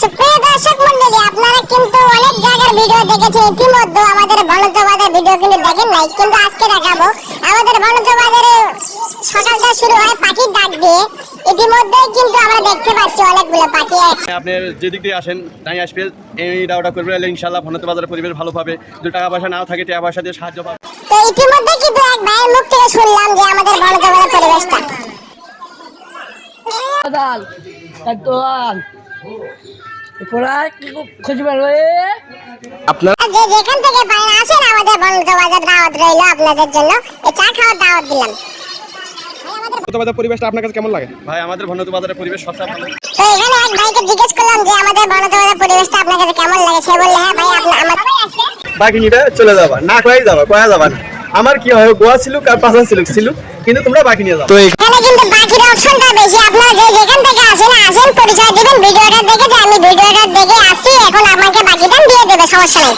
সুপ্রিয় দর্শক মণ্ডলী, আপনারা কিন্তু অনেক জায়গার ভিডিও দেখেছেন ইতিমধ্যে। আমাদের বনজবাদের ভিডিও কিন্তু দেখেন নাই, কিন্তু আজকে দেখাবো আমাদের বনজবাজারে সকালটা শুরু হয় পাখির ডাক দিয়ে। ইতিমধ্যে কিন্তু আমরা দেখতে পাচ্ছি অনেকগুলো পাখি। আপনি যেদিক দিয়ে আসেন তাই আসবে, এই ডাউটা করবে, ইনশাআল্লাহ বনজবাজারের পরিবেশ ভালো পাবে। যদি টাকা পয়সা নাও থাকে টাকা পয়সা দিয়ে সাহায্য পাবে। তো ইতিমধ্যে কিন্তু এক ভাইয়ের মুখ থেকে শুনলাম যে আমাদের বনজবাজারের পরিবেশটা আপনারা যে যেখান থেকে পারেন আসেন, আমাদের বনজবাজার দাওয়াত রইল আপনাদের জন্য। এই চা খাওয়ার দাওয়াত দিলাম। বনজবাজার পরিবেশটা আপনার কাছে কেমন লাগে? ভাই আমাদের বনজবাজারের পরিবেশ সবচেয়ে ভালো। তো এখানে এক ভাইকে জিজ্ঞেস করলাম যে আমাদের বনজবাজার পরিবেশটা আপনার কাছে কেমন লাগে। সে বললে হ্যাঁ ভাই আমার বাকি নিয়ে চলে যাবা, না কয়াই যাবা, কয়া যাবা না। আমার কি হয়, গোয়া ছিল আর পাঁচন ছিল, কিন্তু তোমরা বাকি নিয়ে যাও। তো এখানে কিন্তু বাকির অপশনটা বেশি। আপনারা যে যেখান থেকে আসেন পরিচয় দিবেন, ভিডিওটা দেখে যে আমি ভিডিওটা দেখে আসছি, এখন আমাকে বাকিটা দিয়ে দেবে, সমস্যা নেই।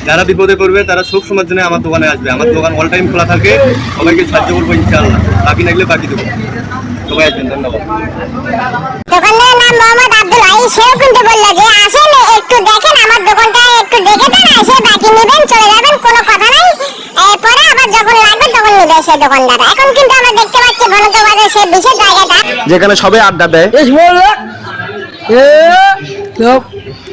যারা বিপদে পড়বে তারা সব সময়ের জন্য আমার দোকানে আসবে। আমার দোকান অল টাইম খোলা থাকে, সবাইকে সাহায্য করবো ইনশাআল্লাহ। বাকি লাগলে বাকি দেবো। সবাই আসবেন, ধন্যবাদ। দোকানদারের নাম মোহাম্মদ আব্দুল ভাই। সেও কিন্তু বললো যে আসেন একটু দেখেন আমার দোকানটা, একটু দেখে দেন, এসে বাকি নেবেন, চলে যাবেন, কোনো কথা নাই। পরে আবার যখন লাগবে তখন নেবে সে দোকানদার। এখন কিন্তু আমরা দেখতে পাচ্ছি বনজবাজার সে বিশেষ জায়গাটা, যেখানে সবাই আড্ডা দেয়।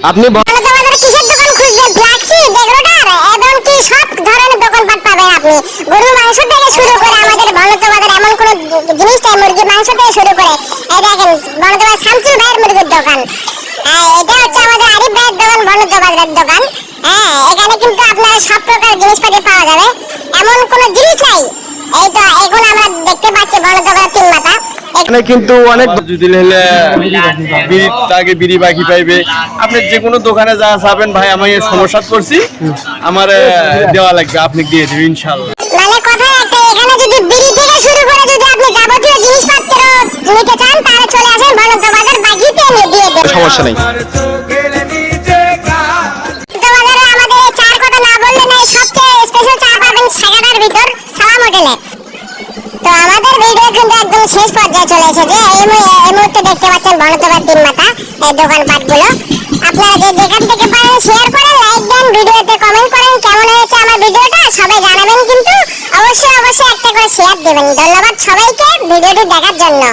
আপনি বনজবাজারে কিসের দোকান খুঁজবেন? ফ্ল্যাক্সি, ডেকোরেটর, এমনকি সব ধরনের দোকানপাট পাবেন আপনি। গরুর মাংস থেকে শুরু করে আমাদের বনজবাজার এমন কোনো জিনিস নেই, মুরগির মাংস থেকে শুরু করে। এই দেখেন বনজবাজার শামসুল ভাইয়ের মুরগির দোকান। এটা হচ্ছে আমাদের আরিফ ভাইয়ের দোকান, বনজবাজারের দোকান। এখানে কিন্তু আপনারা সব প্রকার জিনিসপাতি পাওয়া যাবে, এমন কোনো জিনিস নাই। এই তো এখন আমরা দেখতে পাচ্ছি বনজবাজার তিন মাথা। এখানে কিন্তু অনেক যদি হলে বিড়ি তাকে বিড়ি বাকি পাইবে। আপনি যে কোনো দোকানে যা যাবেন, ভাই আমি সমস্যা করছি, আমার দেওয়া লাগবে, আপনি দিয়ে দিবেন ইনশাআল্লাহ। মানে কথা একটা, এখানে যদি বিড়ি থেকে শুরু করে যদি আপনি যাবতীয় জিনিসপত্র নিতে চান তাহলে চলে আসেন বনজবাজার, বাকিতে এনে দিয়ে দেবেন, সমস্যা নেই। বনজবাজারে আমাদের এই চার কথা না বললে নাই, সবচেয়ে স্পেশাল চা পাবেন সাগাটার ভিতর সালাম হোটেলে। তো আমাদের ভিডিও কিন্তু একদম শেষ পর্যায়ে চলে এসেছে। এই মুহূর্তে দেখতে পাচ্ছেন বনজবাজার তিন মাথা এই দোকানপাটগুলো। আপনারা যে যেখান থেকে পারেন শেয়ার করেন, লাইক দেন, ভিডিওতে কমেন্ট করেন কেমন হয়েছে আমার ভিডিওটা সবাই জানাবেন, কিন্তু অবশ্যই একটা করে শেয়ার দেবেন। ধন্যবাদ সবাইকে ভিডিওটি দেখার জন্য।